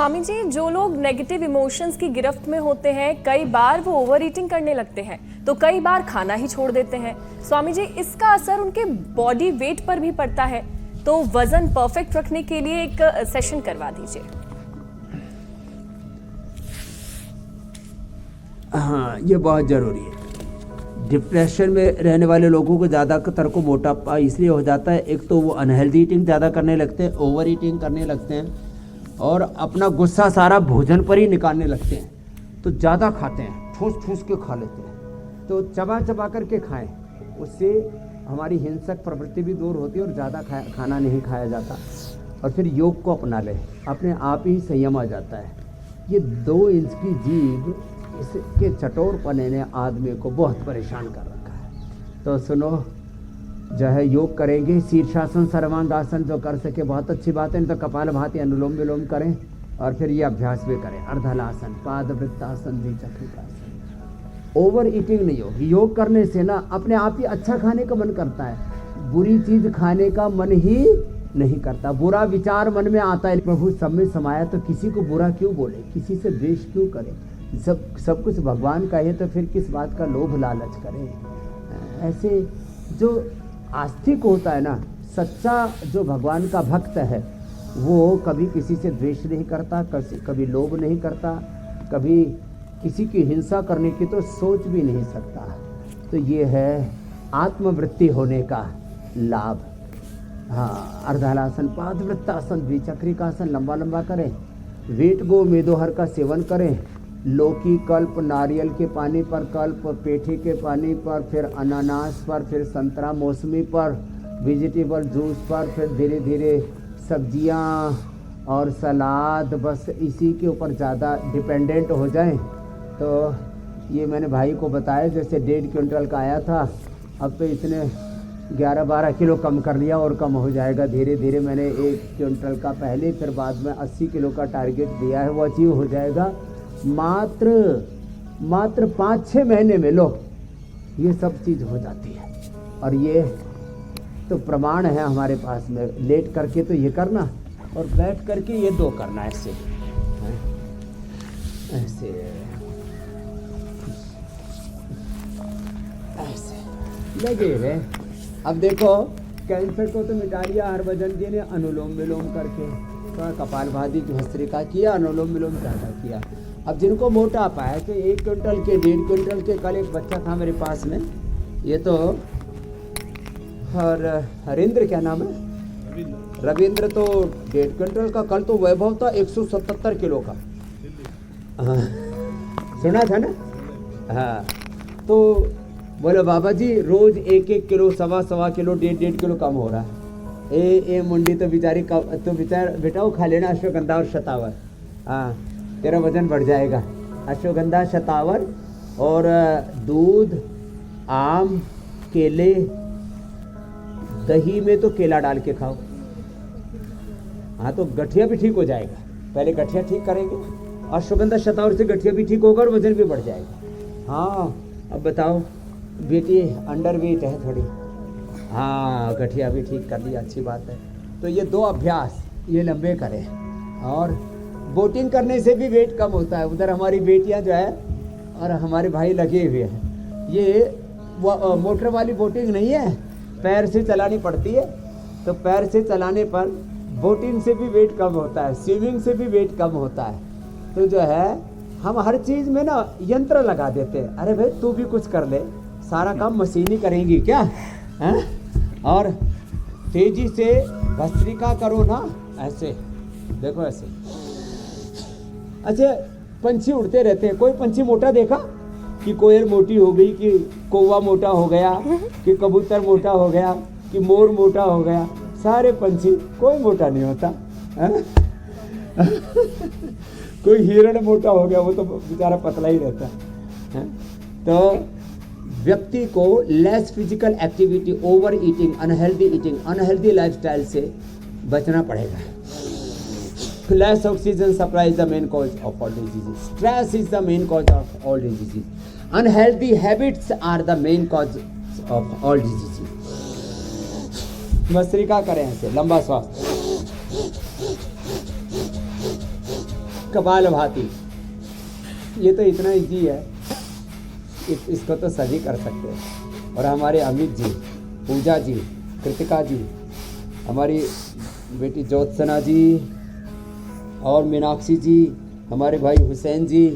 स्वामी जी, जो लोग negative emotions की गिरफ्त में होते हैं, कई बार वो ओवर ईटिंग करने लगते हैं, तो कई बार खाना ही छोड़ देते हैं। स्वामी जी, इसका असर उनके बॉडी वेट पर भी पड़ता है, तो वजन परफेक्ट रखने के लिए एक सेशन करवा दीजिए। हाँ, ये बहुत ज़रूरी है। डिप्रेशन में रहने वाले लोगों को ज़्यादातर को मोटापा इसलिए हो जाता है, एक तो वो अनहेल्दी ईटिंग ज़्यादा करने लगते हैं, ओवर ईटिंग करने लगते हैं और अपना गुस्सा सारा भोजन पर ही निकालने लगते हैं, तो ज़्यादा खाते हैं, ठूस ठूस के खा लेते हैं। तो चबा चबा करके खाएं, उससे हमारी हिंसक प्रवृत्ति भी दूर होती है और ज़्यादा खाना नहीं खाया जाता। और फिर योग को अपना लें, अपने आप ही संयम आ जाता है। ये 2 इंच की जीभ, इसके चटोरपने ने आदमी को बहुत परेशान कर रखा है। तो सुनो, जो है योग करेंगे, शीर्षासन सर्वांगासन जो कर सके बहुत अच्छी बात है, नहीं तो कपालभाति अनुलोम विलोम करें और फिर ये अभ्यास भी करें, अर्धलासन, पादवृत्तासन, द्विचक्रिकासन। ओवर ईटिंग नहीं होगी। योग करने से ना अपने आप ही अच्छा खाने का मन करता है, बुरी चीज खाने का मन ही नहीं करता। बुरा विचार मन में आता है, प्रभु सब में समाया तो किसी को बुरा क्यों बोले, किसी से द्वेष क्यों करे, सब कुछ भगवान का है तो फिर किस बात का लोभ लालच करें। ऐसे जो आस्तिक होता है ना, सच्चा जो भगवान का भक्त है, वो कभी किसी से द्वेष नहीं करता, कभी लोभ नहीं करता, कभी किसी की हिंसा करने की तो सोच भी नहीं सकता। तो ये है आत्मवृत्ति होने का लाभ। हाँ, अर्धलासन, पादवृत्तासन, द्विचक्रिकासन लंबा लंबा करें, वेट गो मेदोहर का सेवन करें, लौकी कल्प, नारियल के पानी पर कल्प, पेठी के पानी पर, फिर अनानास पर, फिर संतरा मौसमी पर, वेजिटेबल जूस पर, फिर धीरे धीरे सब्जियां और सलाद, बस इसी के ऊपर ज़्यादा डिपेंडेंट हो जाएं। तो ये मैंने भाई को बताया, जैसे 1.5 क्विंटल का आया था, अब तो इसने 11-12 किलो कम कर लिया और कम हो जाएगा धीरे धीरे। मैंने 1 क्विंटल का पहले, फिर बाद में 80 किलो का टारगेट दिया है, वो अचीव हो जाएगा मात्र 5-6 महीने में। लो, ये सब चीज़ हो जाती है और ये तो प्रमाण है हमारे पास में। लेट करके तो ये करना और बैठ करके ये 2 करना, ऐसे ऐसे ऐसे लगे रहे। अब देखो, कैंसर को तो मिटा लिया हरभजन जी ने अनुलोम विलोम करके, थोड़ा कपालभाति भस्त्रिका किया, अनुलोम विलोम ज़्यादा किया। अब जिनको मोटापा है तो 1 क्विंटल के, 1.5 क्विंटल के, कल एक बच्चा था मेरे पास में, ये तो हरिंद्र, क्या नाम है, रविंद्र, तो 1.5 क्विंटल का। कल तो वैभव था 177 किलो का। हाँ, सुना था ना। हाँ, तो बोले बाबा जी रोज 1-1 किलो, 1.25 किलो, 1.5 किलो कम हो रहा है। ए मुंडी तो बेचारी, तो बेटा वो खा लेना अश्वगंधा और शतावर, हाँ तेरा वजन बढ़ जाएगा। अश्वगंधा, शतावर और दूध, आम, केले, दही में तो केला डाल के खाओ। हाँ, तो गठिया भी ठीक हो जाएगा। पहले गठिया ठीक करेंगे, अश्वगंधा शतावर से गठिया भी ठीक होगा और वजन भी बढ़ जाएगा। हाँ, अब बताओ, बेटी अंडर वेट है थोड़ी, हाँ गठिया भी ठीक कर लिया, अच्छी बात है। तो ये 2 अभ्यास ये लंबे करें। और बोटिंग करने से भी वेट कम होता है। उधर हमारी बेटियां जो है और हमारे भाई लगे हुए हैं, ये मोटर वाली बोटिंग नहीं है, पैर से चलानी पड़ती है। तो पैर से चलाने पर बोटिंग से भी वेट कम होता है, स्विमिंग से भी वेट कम होता है। तो जो है हम हर चीज़ में ना यंत्र लगा देते हैं, अरे भाई तू भी कुछ कर ले, सारा काम मशीनी करेंगी क्या है? और तेजी से भस्त्रिका करो ना, ऐसे देखो, ऐसे। अच्छा, पंछी उड़ते रहते हैं, कोई पंछी मोटा देखा कि कोयल मोटी हो गई, कि कौवा मोटा हो गया, कि कबूतर मोटा हो गया, कि मोर मोटा हो गया? सारे पंछी, कोई मोटा नहीं होता है? कोई हिरण मोटा हो गया, वो तो बेचारा पतला ही रहता है। तो व्यक्ति को less physical activity, over eating, unhealthy lifestyle से बचना पड़ेगा। Less oxygen supply is the main cause of all diseases. Stress is the main cause of all diseases. Unhealthy habits are the main cause of all diseases. Bhastrika करें ऐसे, लंबा श्वास, कपालभाति, ये तो इतना इजी है, इसको तो सभी कर सकते हैं। और हमारे अमित जी, पूजा जी, कृतिका जी, हमारी बेटी ज्योत्सना जी और मीनाक्षी जी, हमारे भाई हुसैन जी,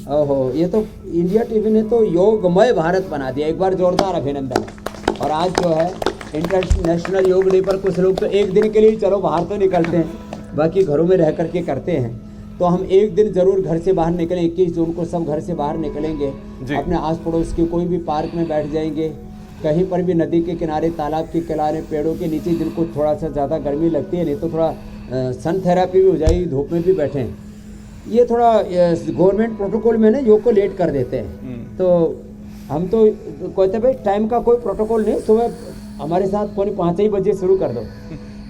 ओहो, ये तो इंडिया टीवी ने तो योगमय भारत बना दिया, एक बार जोरदार अभिनंदन। और आज जो है इंटरनेशनल योग डे पर कुछ लोग तो एक दिन के लिए चलो बाहर तो निकलते हैं, बाकी घरों में रह करके करते हैं, तो हम एक दिन जरूर घर से बाहर निकलें। 21 जून को सब घर से बाहर निकलेंगे, अपने आस पड़ोस के कोई भी पार्क में बैठ जाएंगे, कहीं पर भी नदी के किनारे, तालाब के किनारे, पेड़ों के नीचे, जिनको थोड़ा सा ज़्यादा गर्मी लगती है, नहीं तो थोड़ा सन थेरेपी भी हो जाएगी, धूप में भी बैठें। ये थोड़ा गवर्नमेंट प्रोटोकॉल में ना योग को लेट कर देते हैं, तो हम तो कहते भाई टाइम का कोई प्रोटोकॉल नहीं, सुबह हमारे साथ 4:45 बजे शुरू कर दो।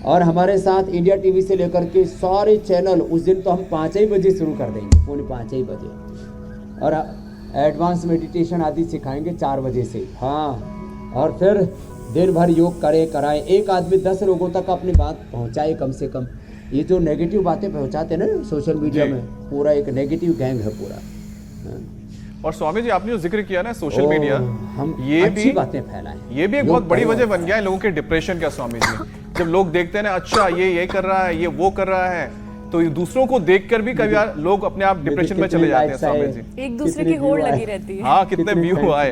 और हमारे साथ इंडिया टीवी से लेकर के सारे चैनल उस दिन तो हम 5 बजे शुरू कर देंगे, 4:45 बजे, और एडवांस मेडिटेशन आदि सिखाएंगे 4 बजे से। हाँ, और फिर दिन भर योग कराएं, एक आदमी 10 लोगों तक अपनी बात पहुंचाए कम से कम। ये जो नेगेटिव बातें पहुंचाते हैं ना सोशल मीडिया में, पूरा एक नेगेटिव गैंग है पूरा। और स्वामी जी, आपने जो जिक्र किया ना सोशल मीडिया, हम ये अच्छी भी बातें फैलाएं, ये भी एक बहुत बड़ी वजह बन गया है लोगों के डिप्रेशन का स्वामी जी। जब लोग देखते हैं ना, अच्छा ये कर रहा है, ये वो कर रहा है, तो दूसरों को देखकर भी कभी लोग अपने आप डिप्रेशन में चले जाते हैं स्वामी जी। एक दूसरे की होड़ लगी रहती है। हाँ, कितने व्यू आए।